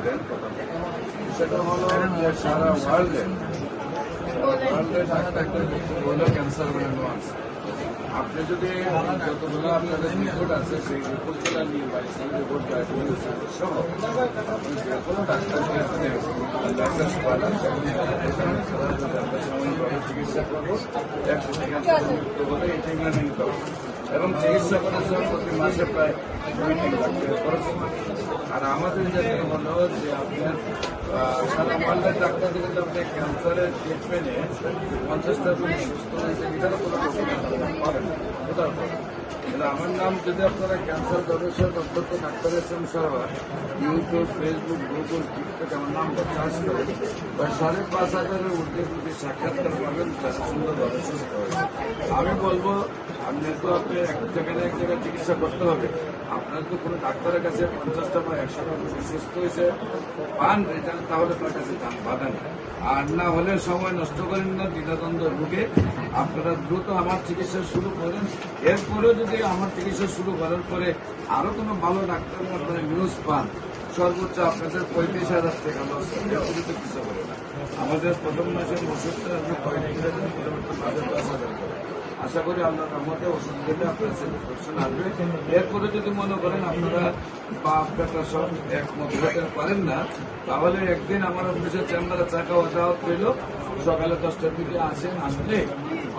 দেন, সেটা হলো যে সারা ওয়ার্ল্ডে ডাক্তারদের হলো ক্যান্সার বলে আছে। আপনি যদি যতগুলো আপনাদের রিপোর্ট আছে সেই রিপোর্টগুলো নিয়ে বাইসাল রিপোর্ট সহ আপনি যে কোনো ডাক্তারকে আপনি লাইসেন্স পাঠান সাময়িকভাবে চিকিৎসা করবো 100 ক্যান্সার মুক্ত বলে এই ট্রিটমেন্ট নিতে হবে এবং চিকিৎসা করার জন্য প্রতি মাসে প্রায় 2 লাখ টাকা খরচ হয়। আর আমাদের যেটা হলো যে আপনার সারা ওয়ার্ল্ডের ডাক্তারদের কিন্তু আপনি ক্যান্সারের ট্রিটমেন্টে 50টা রোগী সুস্থ হয়েছে এটারও কোনো পাবেন না, কোথাও পাবেন। কিন্তু আমার নাম যদি আপনারা ক্যান্সার গবেষক অধ্যক্ষ doctor SM. Sarwar YouTube, Facebook, Google, TikTok আমার নামটা চার্জ করেন, 5,500-এর ঊর্ধ্বে যদি সাক্ষাৎকার পাবেন তারা সুন্দরভাবে সুস্থ হয়েছে। আমি বলবো আপনার তো আপনি এক জায়গায় চিকিৎসা করতে হবে, আপনার তো কোনো ডাক্তারের কাছে 50টা বা 100টা সুস্থ হয়েছে পান রেজাল্ট, তাহলে তার কাছে যান, বাধা নেই। আর না হলে সময় নষ্ট করেন না, দ্বিধাদ্বন্দ্ব ঢুকে আপনারা দ্রুত আমার চিকিৎসা শুরু করেন। এরপরেও যদি আমার চিকিৎসা শুরু করার পরে আরো কোনো ভালো ডাক্তারের আপনারা নিউজ পান, সর্বোচ্চ আপনাদের 35,000 টাকা লস হবে, অতিরিক্ত কিছু করে না। আমাদের প্রথম মাসের ওষুধটা আপনি 35,000, পরবর্তী মাসে 10,000 করে। আশা করি আল্লাহর রহমতে ওষুধ দিলে আপনার স্যাটিসফ্যাকশন আসবে। এরপরে যদি মনে করেন আপনারা বা আপনারা সব একমত হতে পারেন না, তাহলে একদিন আমার অফিসের চেম্বারে চা খাওয়া দাওয়া পেল, সকালে 10টার দিকে আসেন, আসলে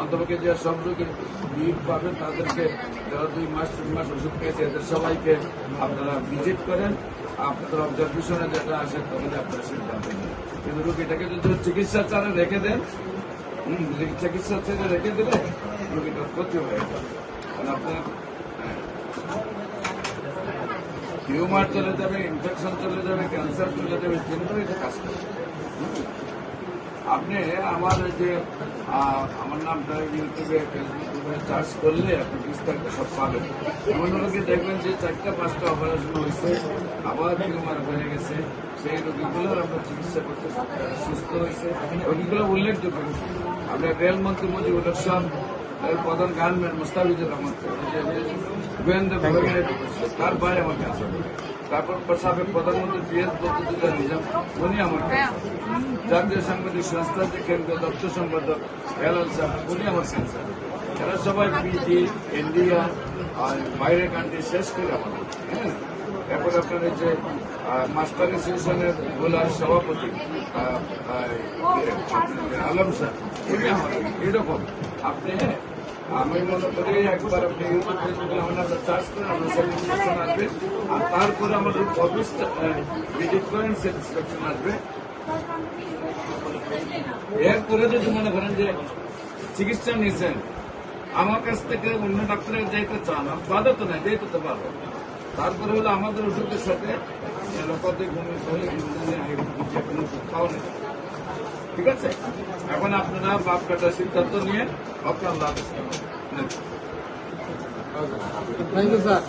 অন্তপক্ষে যে সব রোগী ভিড় পাবেন তাদেরকে যারা 2 মাস 3 মাস ওষুধ পেয়েছে এদের সবাইকে আপনারা ভিজিট করেন, আপনাদের অবজারভেশনে যেটা আসে তাহলে আপনারা সিদ্ধান্ত নেন। কিন্তু রোগীটাকে যদি চিকিৎসা চালে রেখে দেন, চিকিৎসা ছেড়ে রেখে দিলে রোগীটার ক্ষতি হয়ে যাবে। কারণ আপনার টিউমার চলে যাবে, ইনফেকশন চলে যাবে, ক্যান্সার চলে যাবে, তিনটাই এটা কাজ করবে। আপনি আমার যে আমার নামটা ইউটিউবে, ফেসবুকে চার্জ করলে আপনি বিস্তারিত সব পাবেন। এমন রোগী দেখবেন যে 4টা-5টা অপারেশন হয়েছে, আবার টিউমার হয়ে গেছে, সেই রোগীগুলোর আমরা চিকিৎসা করতে সুস্থ হয়েছে। রোগীগুলো উল্লেখযোগ্য। আপনার রেলমন্ত্রী মুজিবুর রহমান, প্রধান গার্মেন্ট মুস্তাফিজুর রহমান, গোয়েন্দা বিভাগের তার ভাই আমার ক্যান্সার। তারপর সাবেক প্রধানমন্ত্রী পিএস বদরুদ্দোজা নিজাম, উনি আমার ক্যান্সার। জাতীয় সাংবাদিক সংস্থা যে কেন্দ্রীয় দপ্তর সম্পাদক হেলাল সাহেব, উনি আমার ক্যান্সার। এরা সবাই পিজি, ইন্ডিয়া আর বাইরের কান্ট্রি শেষ করে আমাদের। হ্যাঁ, এরপর আপনার যে মাস্টার অ্যাসোসিয়েশনের গোলার সভাপতি আলম স্যার, উনি আমার এরকম। আপনি আমি মনে করি একবার আপনি ইউটিউব, ফেসবুকে আমার নামটা চার্জ করেন, আপনার স্যাটিসফ্যাকশন আসবে। আর তারপরে আমাদের অফিসটা ভিজিট করেন, স্যাটিসফ্যাকশন আসবে। এরপরে যদি মনে করেন যে চিকিৎসা নিয়েছেন, আমার কাছ থেকে অন্য ডাক্তারের যাইতে চান, বাধা তো নাই, যাইতে তো পারবো। তারপরে হলো আমাদের ওষুধের সাথে লোকতে ঘুমিয়ে হলে খাওয়া নেই। ঠিক আছে, এখন আপনারা বাপ কাটার সিদ্ধান্ত নিয়ে আপনার লাভ। Thank you sir.